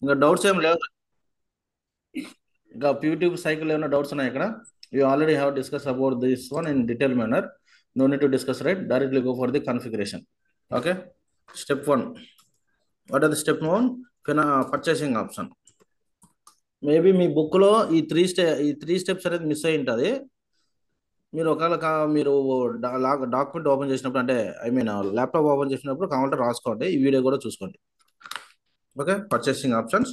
ఇంకా డౌట్స్ ఏం లేవు. ఇంకా పీవీటీ సైకిల్ ఏమైనా డౌట్స్ ఉన్నాయి ఇక్కడ? You already have discuss about this one in detail manner. No need to discuss, right? Directly go for the configuration. Okay. Step 1. What are the step 1? Purchasing option. Maybe మీ బుక్లో ఈ three steps అనేది miss అయి ఉంటుంది. మీరు ఒకవేళ మీరు document open చేసినప్పుడు, అంటే ఐ మీన్ ల్యాప్టాప్ ఓపెన్ చేసినప్పుడు కావాలంటే రాసుకోండి, ఈ వీడియో కూడా చూసుకోండి. Okay. Purchasing options.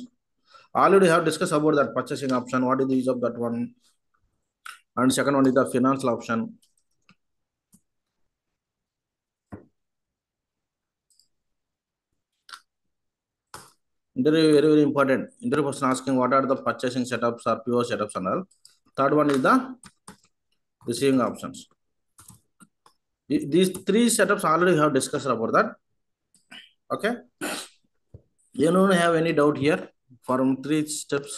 Already have discussed about that purchasing option. What is the use of that one? And second one is the financial option. Interview very important. Interview person asking what are the purchasing setups or PO setups and all. Third one is the receiving options. These three setups already have discussed about that. Okay. You don't have any doubt here from three steps?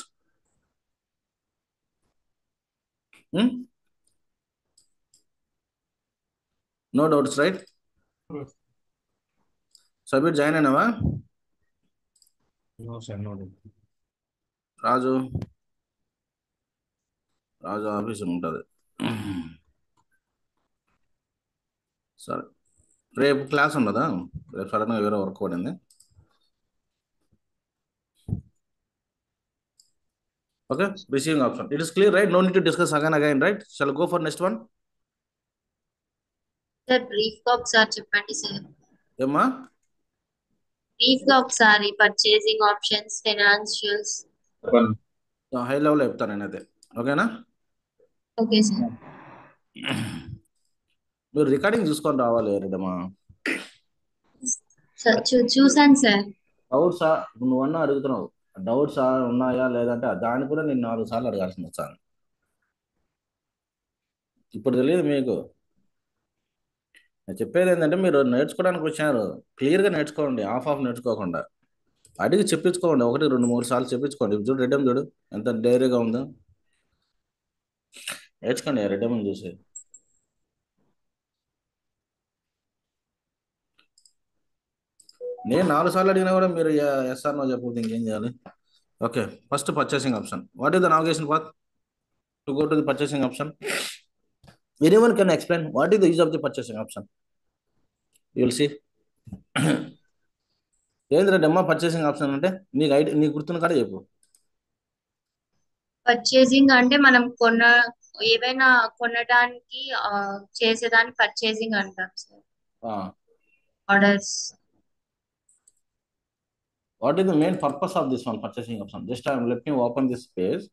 No doubts, right? Submit join anava? No, sir, no. Raju office ఉంటుంది. సరే, రేపు class ఉండదా? రేపు సడన్గా వేరే work పడింది. Okay, receiving option. It is clear, right? No need to discuss again, right? Shall I go for next one? Sir brief గా ఒకసారి చెప్పండి సార్. ఏమ్మా? బ్రీఫ్ గా ఒకసారి purchasing options, financials. High level చెప్తాను నేనైతే. ఓకేనా? Okay sir. మీరు రికార్డింగ్ చూసుకొని రావాలి రెడమ్మా. చూసాను సార్. డౌట్సా నువ్వన్నా అడుగుతున్నావు, డౌట్స్ ఉన్నాయా లేదంటే దాన్ని కూడా నేను 4 సార్లు అడగాల్సి వస్తాను. ఇప్పుడు తెలియదు మీకు. నేను చెప్పేది ఏంటంటే మీరు నేర్చుకోవడానికి వచ్చారు, క్లియర్గా నేర్చుకోండి, ఆఫ్ నేర్చుకోకుండా. అడిగి చెప్పించుకోండి, 1, 2, 3 సార్లు చెప్పించుకోండి. చూడు రెడ్డం, చూడు ఎంత ధైర్యంగా ఉందో. నేర్చుకోండి రెడ్డం చూసి. నేను 4 సార్లు అడిగినా కూడా మీరు ఎస్ఆర్ నో చెప్పకపోతే ఇంకేం చేయాలి? Okay. First purchasing option. What is the navigation path to go to the purchasing option? Anyone can explain what is the use of the purchasing option? You will see. ఏంద్రమ్మా purchasing option అంటే? నీకు గుర్తున్న కాడ చెప్పు. Purchasing అంటే మనం ఏవైనా కొనడానికి చేసేదాన్ని పర్చేసింగ్ అంటాం sir. Orders. What is the main purpose of this one purchasing option? Just let me open this page.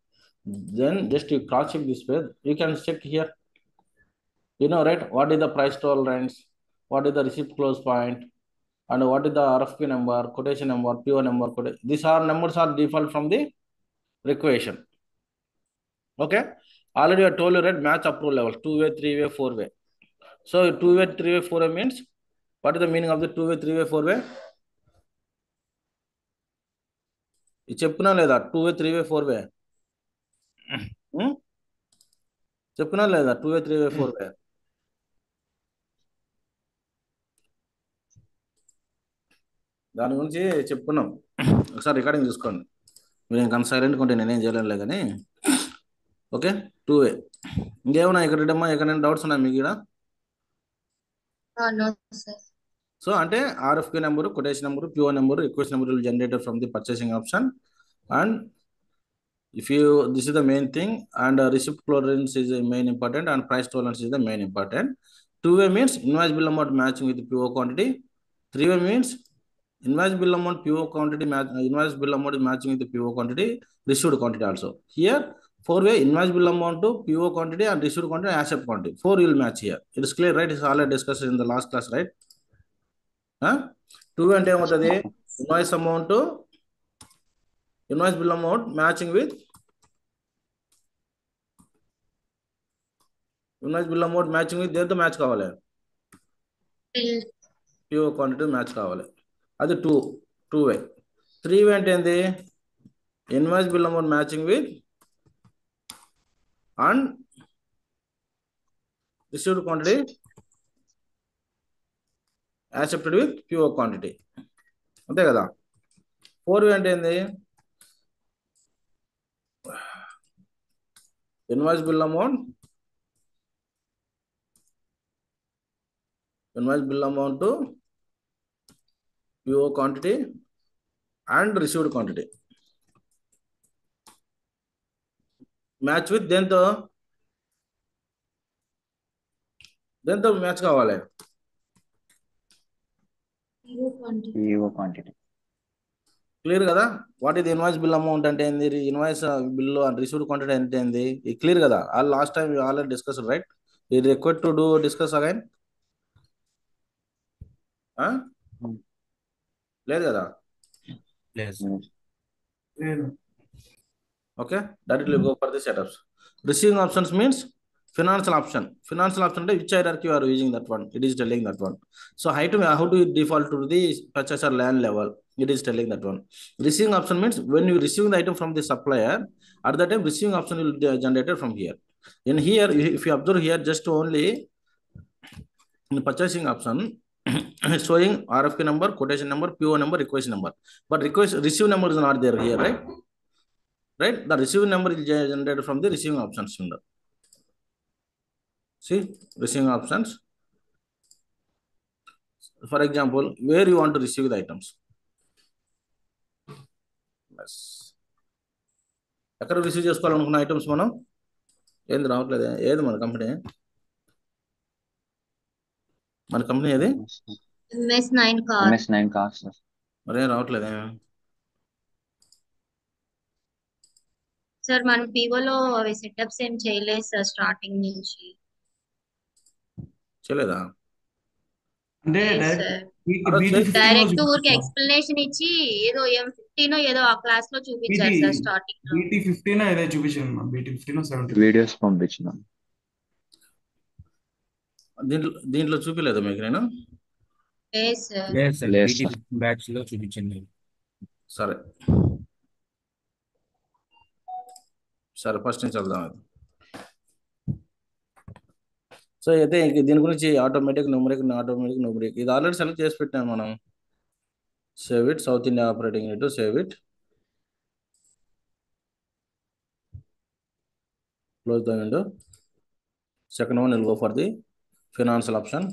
Then just you cross check this page. You can check here. You know, right? What is the price tolerance? What is the receipt close point? And what is the RFP number, quotation number, PO number? These are numbers are default from the requisition. Okay. Already I told you, right? Match approval level 2-way, 3-way, 4-way. So 2-way, 3-way, 4-way means what is the meaning of the 2-way, 3-way, 4-way? ఇది చెప్పునా లేదా? 2-way, 3-way, 4-way చెప్పునా లేదా? 2-way, 3-way, 4-way. దాని గురించి చెప్పుకున్నాం. ఒకసారి recording చూసుకోండి. మీరు ఇంకా సైలెంట్ కొంటే నేనేం చేయలేనులే కానీ. ఓకే. 2-way. ఇంకేమన్నా ఎక్కడమ్మా ఎక్కడైనా డౌట్స్ ఉన్నాయి మీకు ఇక్కడ? సో అంటే RFQ number, quotation number, PO number, request number will generated from the purchasing option. And if you, this is the main thing, and receipt tolerance is the main important, and price tolerance is the main important. 2-way means invoice bill amount matching with the PO quantity. 3-way means invoice bill amount PO quantity invoice bill amount is matching with the PO quantity, received quantity also. Here 4-way invoice bill amount to PO quantity and received quantity and accept quantity. 4 will match here. It is clear, right? It's already discussed in the last class, right? 2-way అంటే ఏమవుతుంది? Invoice amount, invoice bill amount matching with invoice bill amount matching with దేంతో match కావాలి? PO quantity match కావాలి. అది 2-way. 3-way అంటే ఏంది? Invoice bill amount matching with and received quantity accepted with PO quantity. అంతే కదా? 4-way అంటే ఏంది? Invoice bill amount, to PO quantity and received quantity. Match with దేంతో మ్యాచ్ కావాలి. PO quantity. క్లియర్ కదా? వాట్ ఇది ఇన్వాయిస్ బిల్ అమౌంట్ అంటే ఏంది, invoice bill and received quantity అంటే ఏంది, ఇది క్లియర్ కదా? Last time already discuss right. ఇది required to do discuss again? లేదు కదా? Okay, directly go for the setups. Receiving options means financial option. Financial option అంటే which hierarchy you are using, that one it is telling that one. So how do you default to the purchaser land level, it is telling that one. Receiving option means when you receive the item from the supplier, at that time receiving option will be generated from here. In here, if you observe here, just only in purchasing option showing RFQ number, quotation number, PO number, request number, but receive number is not there here, right? Right, the receiving number is generated from the receiving options window. See, receiving options, for example, where you want to receive the items. Yes, ఎక్కడ receive చేసుకోవాలనుకున్న items మనం ఏంది రావట్లేదు, ఏది మన company ఏది? MS9 cars. మరేం రావట్లేదే sir. మనం పివోలో అవి సెటప్స్ ఏం చేయలేదు సార్ స్టార్టింగ్ నుంచి. చేయలేదా? అంటే డైరెక్ట్ ఊరికి ఎక్స్ప్లెనేషన్ ఇచ్చి ఏదో M15 ఏదో ఆ క్లాస్ లో చూపించారు సార్ స్టార్టింగ్ లో. BT15 ఏదో చూపించాను, BT15 17 వీడియోస్ పంపించిన. దీంట్లో చూపిలేదు మీకు నేను? బ్యాచ్ లో చూపించింది. సరే సరే, ఫస్ట్ నుంచి వెళ్దాం. అది సో అయితే దీని గురించి ఆటోమేటిక్ న్యూమరిక్ ఇది ఆల్రెడీ సెలెక్ట్ చేసి పెట్టాము మనం. Save it, south India operating unit, save it, close the window. Second one will go for the financial option.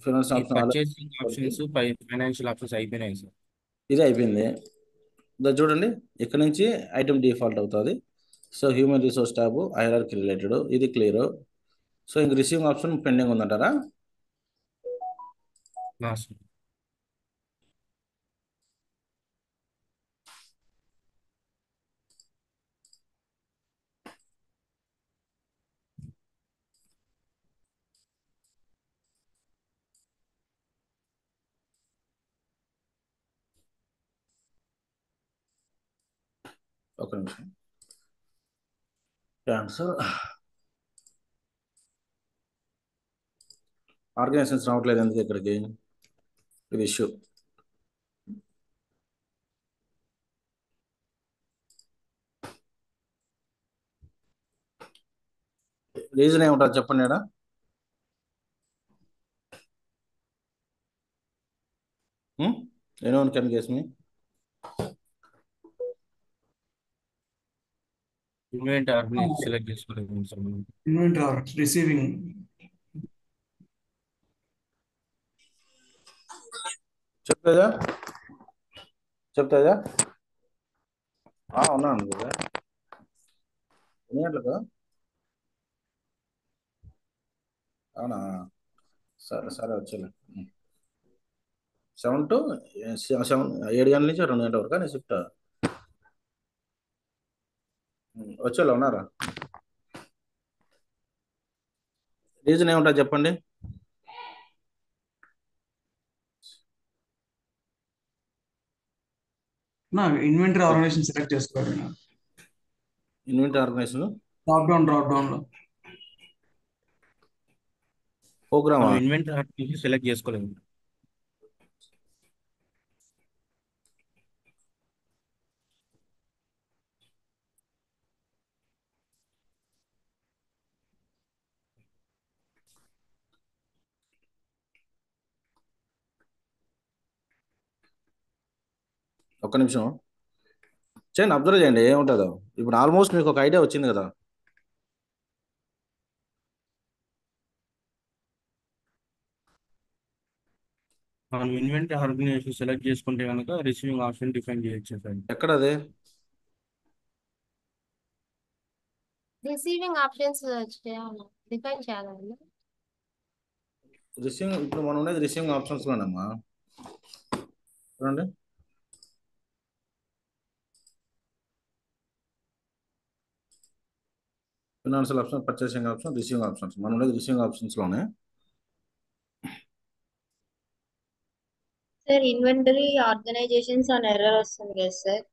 Purchasing options, financial options అయిపోయినాయి సార్. ఇది అయిపోయింది. చూడండి, ఇక్కడ నుంచి ఐటమ్ డిఫాల్ట్ అవుతుంది. So human resource tab, hierarchy related, ఇది clear. So ఇంక receiving option pending ఉందంటారా? ఒక నిమిషం. క్యాన్సర్ ఆర్గనైజేషన్స్ రావట్లేదు ఎందుకు ఇక్కడికి, ఇది ఇష్యూ. రీజన్ ఏముంటుంది చెప్పండి. ఇక్కడ anyone can guess me? Inventory select చేసుకోలేదు సార్. ఇన్వెంటరీ రిసీవింగ్ చెప్తాదా ఉన్నాను కదా. ఎన్ని గంటలకు? అవునా, సరే సరే వచ్చేలే. 7 to 7, 7 గంటల నుంచి 2 గంటల వరకు నీ షిఫ్ట్. వచ్చేలా ఉన్నారా? రీజన్ ఏముంటుంది చెప్పండి. ఇన్వెంటరీ ఆర్గనైజేషన్ సెలెక్ట్ చేసుకోవాలి. ఇన్వెంటరీ ఆర్గనైజేషన్ డ్రాప్ డౌన్ లో ప్రోగ్రామ్ ఇన్వెంటరీ సెలెక్ట్ చేసుకోలేదు. ఒక్క నిమిషం. చేయండి, అబ్జర్వ్ చేయండి ఏముంటుందో. ఇప్పుడు ఆల్మోస్ట్ మీకు ఒక ఐడియా వచ్చింది కదా. మనం ఇన్వెంటరీ ఆర్గనైజేషన్ సెలెక్ట్ చేసుకుంటే కనుక రిసీవింగ్ ఆప్షన్ డిఫైన్ చేయొచ్చు సార్. ఎక్కడ అది రిసీవింగ్ ఆప్షన్స్ చేయాలి, డిఫైన్ చేయాలండి. రిసీవింగ్, ఇప్పుడు మనం ఉండేది రిసీవింగ్ ఆప్షన్స్లోనమ్మా. చూడండి, financial option, purchasing option, receiving options. మనం ఉండేది రిసీవింగ్ ఆప్షన్స్లోనే. సార్ ఇన్వెంటరీ ఆర్గనైజేషన్స్ అని ఎర్రర్ వస్తుంది కదా సార్,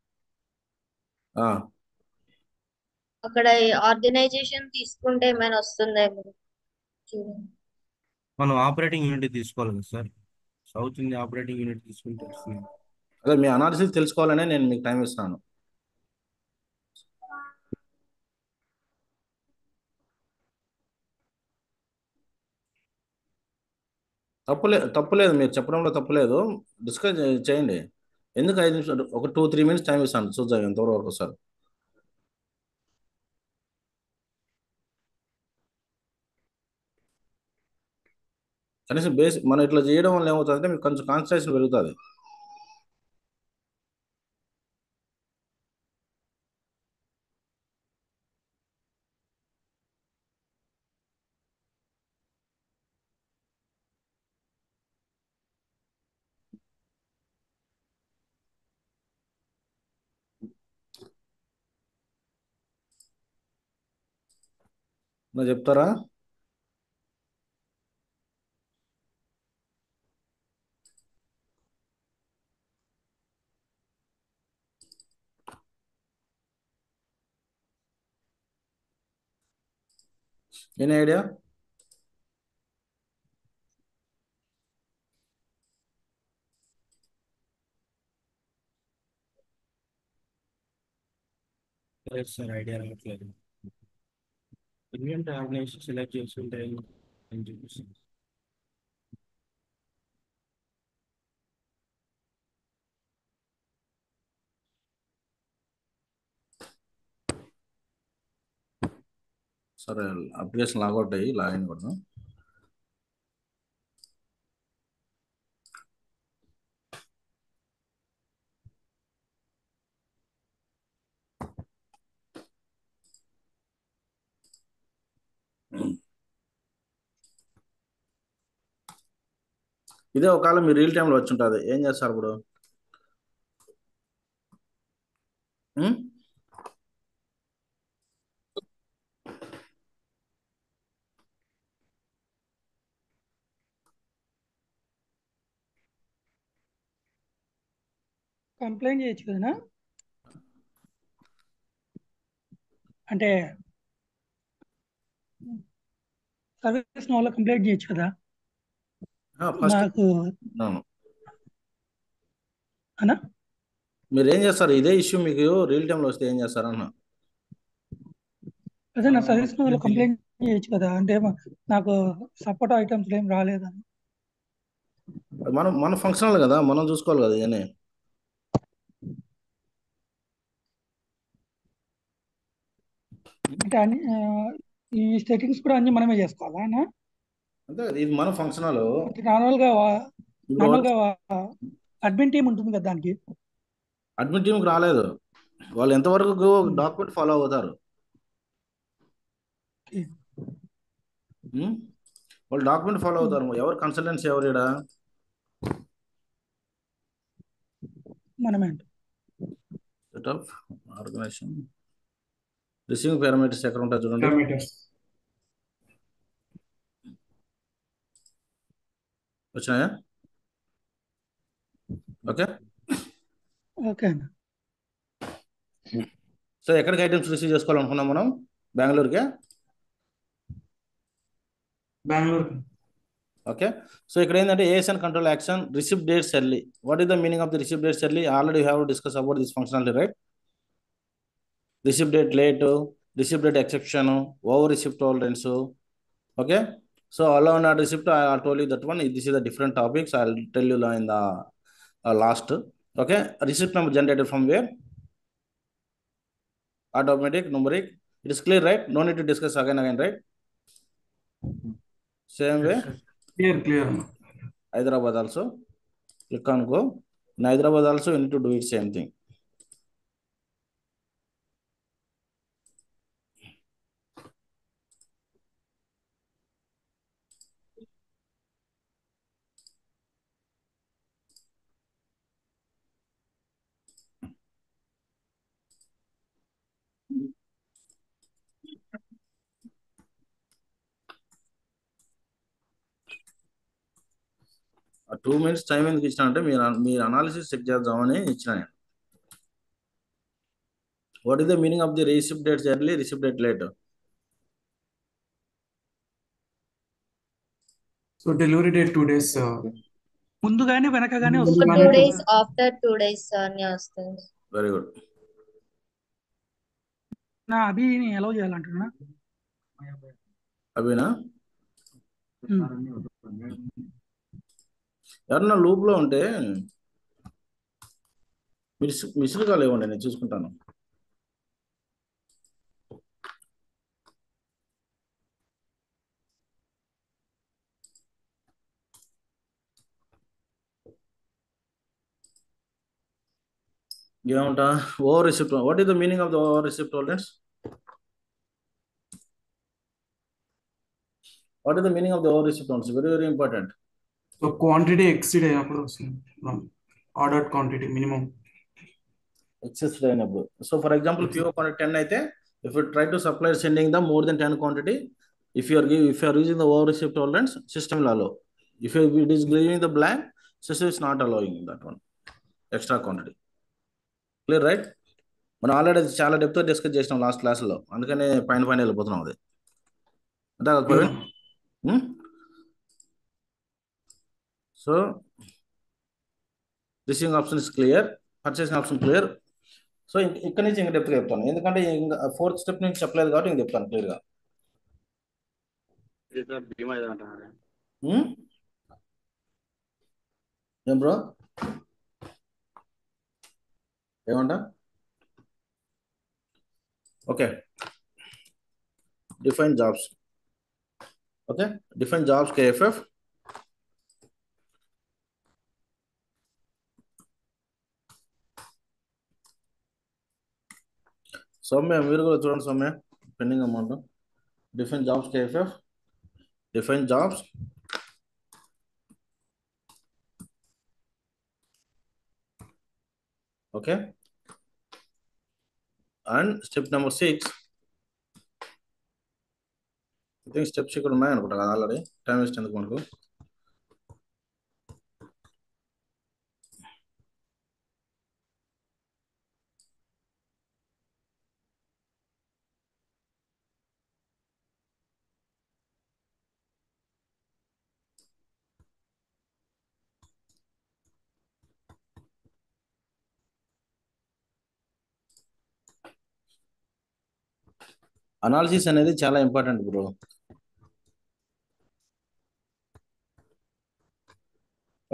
అక్కడ ఆర్గనైజేషన్ తీసుకుంటే ఏమైనా వస్తుందేమో చూడండి. మనం ఆపరేటింగ్ యూనిట్ తీసుకోవాలి కదా sir. South India operating unit తీసుకుంటే వస్తుంది. అదే మీ అనాలిసిస్ తెలుసుకోవాలనే నేను మీకు టైం ఇస్తున్నాను. తప్పులేదు, మీరు చెప్పడంలో తప్పులేదు. డిస్కస్ చేయండి. ఎందుకు 5 నిమిషాలు, ఒక 2-3 మినిట్స్ టైం ఇస్తాను, చూద్దాం ఎంతవరకు వస్తారు. కనీసం బేసిక్ మనం ఇట్లా చేయడం వల్ల ఏమవుతుందంటే మీకు కొంచెం కాన్సన్ట్రేషన్ పెరుగుతుంది. నా చెప్తారా? Any idea? లేదు సార్, ఐడియా రావట్లేదు. ఇన్వెంటరీ ఆర్గనైజేషన్ సెలెక్ట్ చేసుకుంటే అని చూపిస్తుంది. సరే, అప్లికేషన్ లాగౌట్ అయ్యి లాగిన్ కొడదాం. ఇదే ఒకవేళ మీరు రియల్ టైంలో వచ్చి ఉంటుంది, ఏం చేస్తారు ఇప్పుడు? ఉం? కంప్లైంట్ చేయొచ్చు కదా, అంటే సర్వీస్ నో లో కంప్లైంట్ చేయొచ్చు కదా ఫస్ట్ నాకు అన్నా. మీరు ఏం చేస్తారు, ఇదే ఇష్యూ మీకు రియల్ టైంలో వస్తే ఏం చేస్తారు అన్న? అదే నా సర్వీస్ నో లో కంప్లైంట్ చేయొచ్చు కదా, అంటే నాకు సపోర్ట్ ఐటమ్స్ ఏం రాలేదని. మన ఫంక్షనల్ కదా, మనం చూసుకోవాలి కదా ఇవన్నీ. అంటే అన్ని ఈ సెట్టింగ్స్ కూడా అన్ని మనమే చేసుకోవాలా అన్నా? అంతే కదా, ఇది మన ఫంక్షనల్. అంటే నార్మల్గా అడ్మిన్ టీం ఉంటుంది కదా దానికి. అడ్మిట్ టీంకి రాలేదు, వాళ్ళు ఎంతవరకు డాక్యుమెంట్ ఫాలో అవుతారు. వాళ్ళు డాక్యుమెంట్ ఫాలో అవుతారు. ఎవరు కన్సల్టెన్సీ, ఎవరు ఇక్కడ? మనమే. Set of organization, receiving parameters ఎక్కడ ఉంటాయి చూడండి. పారామీటర్స్ వచ్చినాయా? ఓకే ఓకే అన్న. సో ఎక్కడికి ఐటమ్స్ రిసీవ్ చేసుకోవాలనుకున్నాం మనం? బెంగళూరుకే. బెంగళూరు. ఓకే, సో ఇక్కడ ఏంటంటే ASN control action receipt dates early. What is the meaning of the receipt dates early? Already have discuss about this functionality, right? Receipt date late, receipt date exception, over receipt tolerance. Okay, so allow not receipt, I told you that one. This is a different topics, I'll tell you in the last. Okay, receipt number generated from where? automatic, numeric. It is clear, right? No need to discuss again, right? Same way, Clear అన్న. Hyderabad also. Click on go. In Hyderabad also, you need to do it same thing. A 2 minutes time ఎందుకు ఇచ్చిన అంటే మీరు analysis check చేద్దామని ఇచ్చిన. What is the meaning of the receipt dates early, receipt date late? So delivery date 2 days. ముందు కానీ వెనక కానీ ముందు వస్తుంది. 2 days, after 2 days అని వస్తుంది. Very good. నా అభిని ఎలా చేయాలంటున్నా? అభినా ఎవరన్నా లూప్ లో ఉంటే మిస్డ్ కాల్ ఇవ్వండి, నేను చూసుకుంటాను. ఏమంటా over receipt? What is the meaning of the over receipt holders? What is the meaning of the over receipt holders? Very very important. So quantity exceed అయినప్పుడు వస్తుంది. ఆర్డర్ క్వాంటిటీ మినిమం ఎక్సెస్ అయినప్పుడు. So for example PO quantity 10 అయితే, if you try to supply sending the more than 10 quantity, if you are using the over receipt tolerance, system will allow. If it is giving the blank, system is not allowing that one extra quantity. Clear, right? మనం already చాలా depth discuss చేసినాం last క్లాస్లో, అందుకనే పైన వెళ్ళిపోతున్నాం. అది అంతే. So receiving option is clear, purchasing option clear. So ఇక్కడ నుంచి ఇంకా డెప్త్గా చెప్తాను, ఎందుకంటే ఇంకా 4th స్టెప్ నుంచి చెప్పలేదు కాబట్టి ఇంక చెప్తాను క్లియర్గా. ఏం బ్రో, ఏమంటా? Okay, define jobs. Okay, define jobs KFF. Soumya మీరు కూడా చూడండి. Soumya pending amount. Define jobs KFF. Define jobs. Okay, and step number 6. I think steps ఇక్కడ ఉన్నాయనుకుంటా కదా ఆల్రెడీ. టైం వేస్ట్ ఎందుకు మనకు. అనాలిసిస్ అనేది చాలా important bro.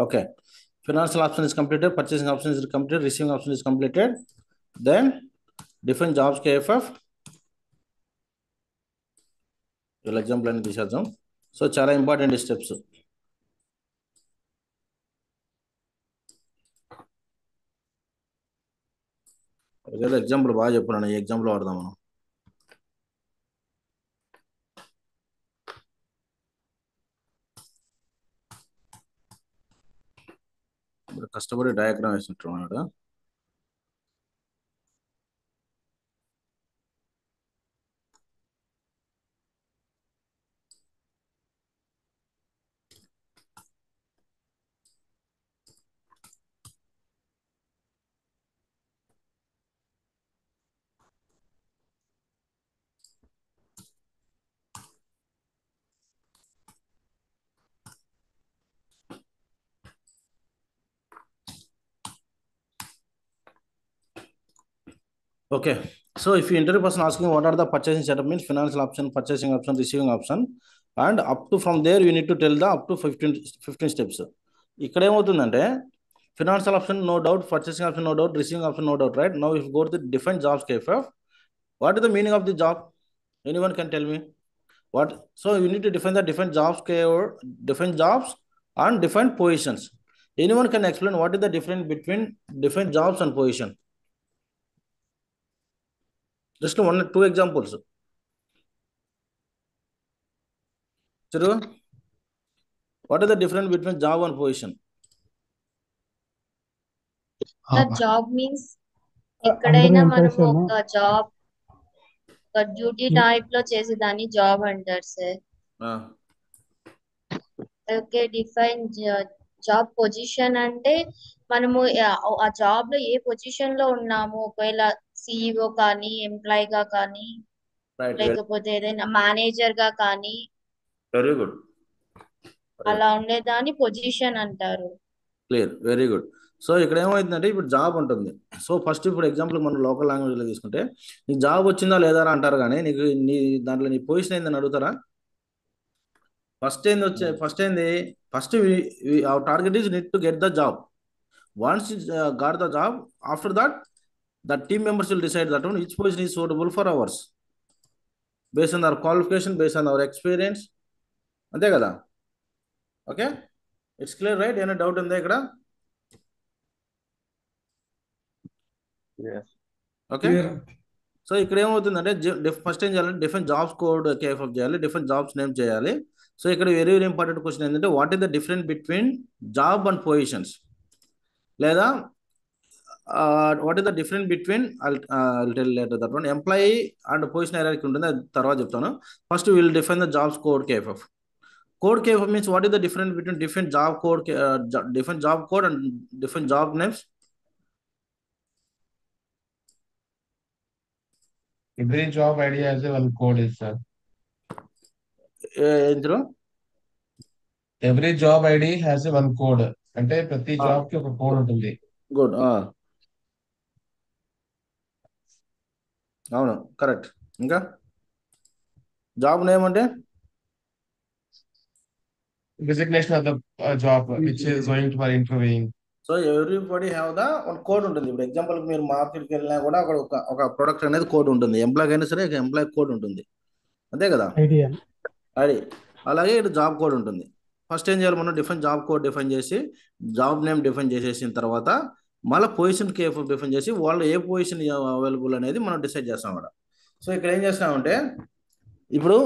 Okay, financial option is completed, purchasing option is completed, receiving option is completed. Then define jobs KFF. వీళ్ళ example అని తీసేద్దాం. So చాలా ఇంపార్టెంట్ స్టెప్స్. ఏదో ఎగ్జాంపుల్ బాగా చెప్పున్నాను, ఈ ఎగ్జాంపుల్ వాడదాం మనం. కష్టపడి diagram వేసినట్టున్నాడు. Okay, so if you interview person asking what are the purchasing setup, means financial option, purchasing option, receiving option, and up to from there you need to tell the up to 15 steps. ఇక్కడ ఏమవుతుందంటే financial option no doubt, purchasing option no doubt, receiving option no doubt, right? Now if go to the define jobs KFF, What is the meaning of the job? Anyone can tell me? What? So you need to define the different jobs, different jobs and different positions. Anyone can explain what is the difference between different jobs and position? Just one or two examples. Chiru, what is the difference between job and position? The job means అందరూ ఎక్కడైనా మనం employees ఏమో ఒక job ఒక duty type లో చేసేదాన్ని job అంటారు sir. Ah, okay, define job position అంటే మనము ఆ జాబ్ లో ఏ పొజిషన్ లో ఉన్నాము, ఒకవేళ సిఇఓ కానీ ఎంప్లాయ్ గా కానీ right. లేకపోతే ఏదైనా మేనేజర్ గా కానీ Very good. అలా ఉండేదాన్ని పొజిషన్ అంటారు. Clear, very good. సో ఇక్కడ ఏమవుతుందంటే ఇప్పుడు జాబ్ ఉంటుంది. సో ఫస్ట్ ఇప్పుడు ఎగ్జాంపుల్ మనం లోకల్ లాంగ్వేజ్లో తీసుకుంటే నీకు జాబ్ వచ్చిందా లేదా అంటారు, కానీ నీకు దాంట్లో నీ పొజిషన్ ఏందని అడుగుతారా? First our target is need to get the job. Once got the job, after that the team members will decide that each position is suitable for hours based on hour qualification, based on our experience. అంతే కదా? Okay, it's clear right? ఏమైనా doubt ఉందా ఇక్కడ? Okay, so ఇక్కడ ఏమవుతుందంటే first ఏం చేయాలంటే different jobs code KFF చేయాలి, డిఫరెంట్ జాబ్స్ నేమ్ చేయాలి. సో ఇక్కడ వెరీ వెరీ ఇంపార్టెంట్ క్వశ్చన్ ఏంటంటే what is the difference between job and positions, లేదా what is the difference between that one employee and position hierarchy ఉంటుంది, అది తర్వాత చెప్తాను. First will define the jobs code KFF. Code KFF means what is the difference between different job code, different job code and different job names? Every job ID has a one code, is sir. Endro? Every job ID has a one code. అంటే ప్రతి job కి ఒక code ఉంటుంది. Good, అవును, correct. ఇంకా job name అంటే designation of the job which is going to for interviewing. So everybody have the one code ఉంటుంది. ఇప్పుడు ఎగ్జాంపుల్ మీరు మార్కెట్కి వెళ్ళినా కూడా అక్కడ ఒక ప్రొడక్ట్ అనేది కోడ్ ఉంటుంది. ఎంప్లాయ్ అయినా సరే ఎంప్లాయ్ కోడ్ ఉంటుంది, అంతే కదా? ఐడి. అలాగే ఇక్కడ జాబ్ కోడ్ ఉంటుంది. ఫస్ట్ ఏం చేయాలి, మనం డిఫరెంట్ జాబ్ కోడ్ డిఫైన్ చేసి జాబ్ నేమ్ డిఫైన్ చేసేసిన తర్వాత మళ్ళీ పొజిషన్ కేఫ్ డిఫైన్ చేసి వాళ్ళు ఏ పొజిషన్ అవైలబుల్ అనేది మనం డిసైడ్ చేస్తాం అక్కడ. సో ఇక్కడ ఏం చేస్తామంటే ఇప్పుడు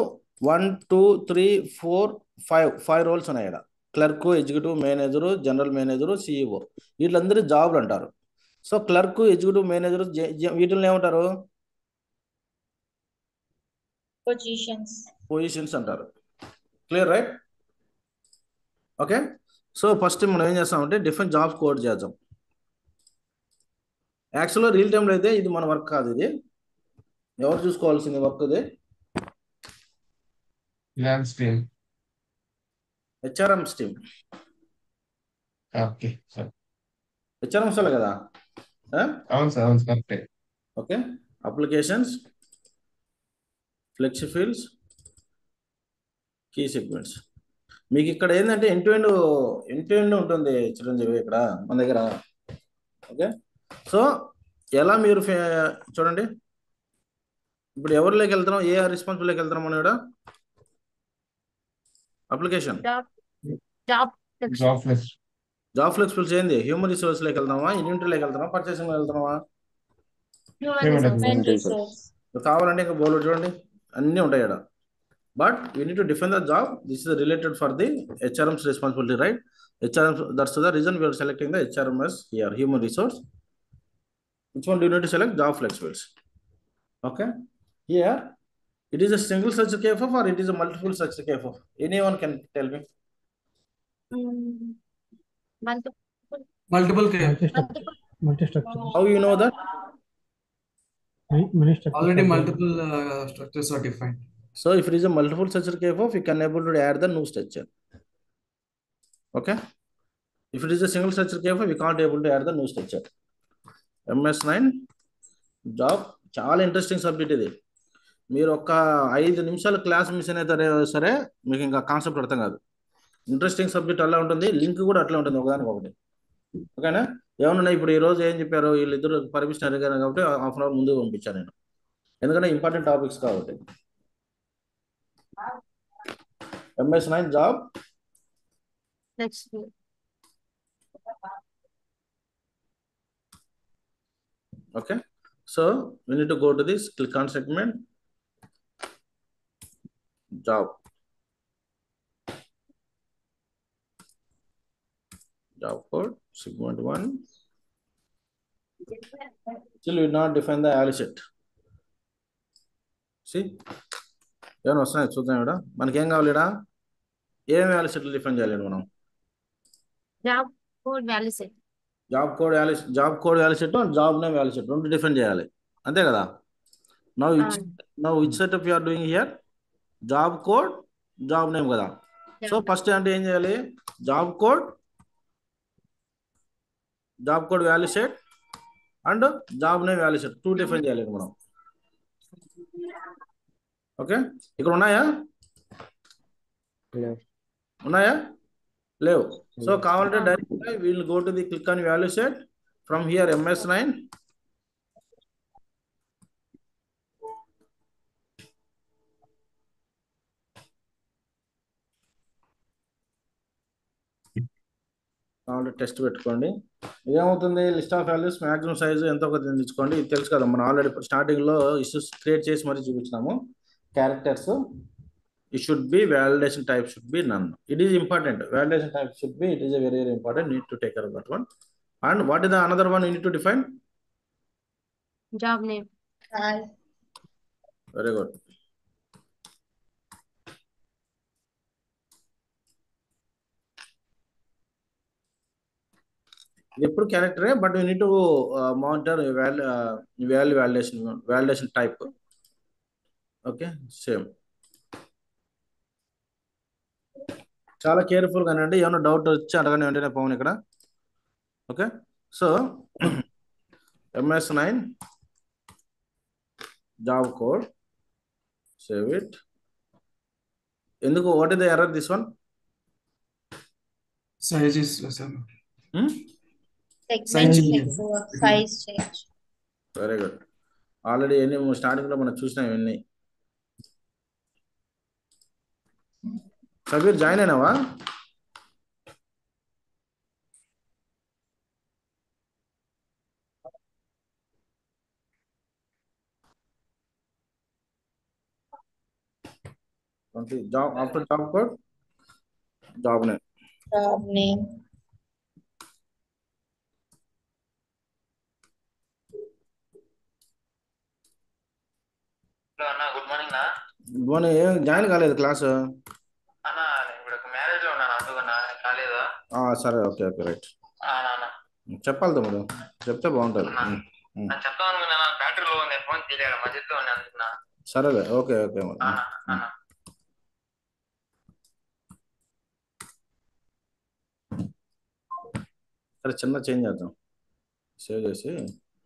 1 2 3 4 5 రోల్స్ ఉన్నాయి ఇక్కడ. Clerk, executive manager, general manager, CEO, వీళ్ళందరూ జాబ్లు అంటారు. సో క్లర్క్, ఎగ్జిక్యూటివ్ మేనేజర్ వీటిని ఏమంటారు? పొజిషన్స్ అంటారు. Clear right? Okay, so first మనం ఏం చేస్తామంటే డిఫరెంట్ జాబ్స్ కోడ్ చేద్దాం. యాక్చువల్గా రియల్ టైంలో అయితే ఇది మన వర్క్ కాదు, ఇది ఎవరు చూసుకోవాల్సింది వర్క్? ఇది HRM stream. Okay sir, HRM స్టాల్ కదా? అవును సార్, అవును కరెక్టే. Okay, applications, flexi fields, key segments. మీకు ఇక్కడ ఏంటంటే ఎండ్ టు ఎండ్ ఉంటుంది చిరంజీవి ఇక్కడ మన దగ్గర. ఓకే, సో ఎలా మీరు చూడండి, ఇప్పుడు ఎవరిలోకి వెళ్తున్నాం, ఏ రెస్పాన్సిబిలిటీకి వెళ్తున్నాం మనం ఇక్కడ? అప్లికేషన్, జాబ్ ఫ్లెక్సిబిలిటీ ఏంది? హ్యూమన్ రిసోర్స్లోకి వెళ్తామా, ఇన్వెంటరీలోకి వెళ్తామా, పర్చేసింగ్ వెళ్తామా? కావాలంటే ఇంకా బోర్డు చూడండి, అన్నీ ఉంటాయి ఇక్కడ. But you need to define the job. This is related for the HRMS responsibility, right? HRM, that's the reason we are selecting the HRMS here, human resource. Which one do you need to select? Job flexibles. Okay, here it is a single search KFF or it is a multiple search KFF? Anyone can tell me? Multiple multi-structure. How you know that? Many structures. already multiple structures are defined. So if it is a multiple structure KFF, you can able to add the new structure. Okay, if it is a single structure KFF, we can't able to add the new structure. MS9 job చాలా interesting subject ఇది. మీరు ఒక 5 నిమిషాలు class miss అయితే సరే మీకు ఇంకా concept అర్థం కాదు. ఇంట్రెస్టింగ్ సబ్జెక్ట్ అలా ఉంటుంది, లింక్ కూడా అట్లా ఉంటుంది ఒకదానికి ఒకటి. ఓకేనా? ఏమన్నా ఇప్పుడు ఈ రోజు ఏం చెప్పారు, వీళ్ళిద్దరు పర్మిషన్ అడిగారు కాబట్టి హాఫ్ అన్ అవర్ ముందు పంపించాను నేను. ఎందుకంటే ఇంపార్టెంట్ టాపిక్స్ కాబట్టి. MS9 job. Next Okay, so we need to go to this, click on segment, job code, segment 1. Still we not define the value set. See, ఏమైనా వస్తున్నాయి చూద్దాం. ఇక్కడ మనకేం కావాలి? ఇక్కడ ఏం వాల్యూ సెట్లు డిఫైన్ చేయాలి మనం? Job code value set. Job code value set, job name value set రెండు డిఫైన్ చేయాలి, అంతే కదా? Now which setup you are doing here? Job code, job name కదా. సో ఫస్ట్ అంటే ఏం చేయాలి? Job code value set and job name value set two define చేయాలి మనం. ఓకే, ఇక్కడ ఉన్నాయా? లేవు. సో కావాలంటే direct we'll go to the click on value set from here MS9. కావాలంటే టెస్ట్ పెట్టుకోండి. ఏమవుతుంది? List of values maximum size ఎంతో ఒక తెచ్చుకోండి. ఇది తెలుసు కదా, మనం ఆల్రెడీ స్టార్టింగ్ లో ఇష్యూస్ క్రియేట్ చేసి మరీ చూపించినాము. Characters it should be validation type should be none. It is important. Validation type should be, it is a very, very important. Need to take care of that one. And what is the another one you need to define? Job name. Very good. ఇది ఎప్పుడు క్యారెక్టరే, but you need to monitor value validation type. Okay, same. చాలా careful గానండి. ఏమైనా doubt వచ్చి అడగండి వెంటనే పవన్ ఇక్కడ. Okay, so MS9 job code, save it. ఎందుకు? What is the error this one? Size is less. Segment ఎక్కువ, size change. Very good. Already ఎన్ని స్టార్టింగ్ లో మనం చూసినాం ఇవన్నీ. సబీర్ జాయిన్ అయినావా? Job after job code, job name. Job name. అన్న good morning నా. Good morning. ఏం జాయిన్ కాలేదు క్లాస్? అన్న ఇప్పుడు ఒక మ్యారేజ్ లో ఉన్నాను, అందుకన్నా కాలేదు. సరే, ఓకే ఓకే, రైట్. అన్న చెప్పాలి తమ్ముడు, చెప్తే బాగుంటుంది. నేను చెప్తాను అనుకున్నా, బ్యాటరీలో ఉంది, ఫోన్ తెలియదు మధ్యలో ఉంది అందుకున్నా. సరేలే, ఓకే ఓకే. అన్న సరే, చిన్న చేంజ్ చేద్దాం. సేవ్ చేసి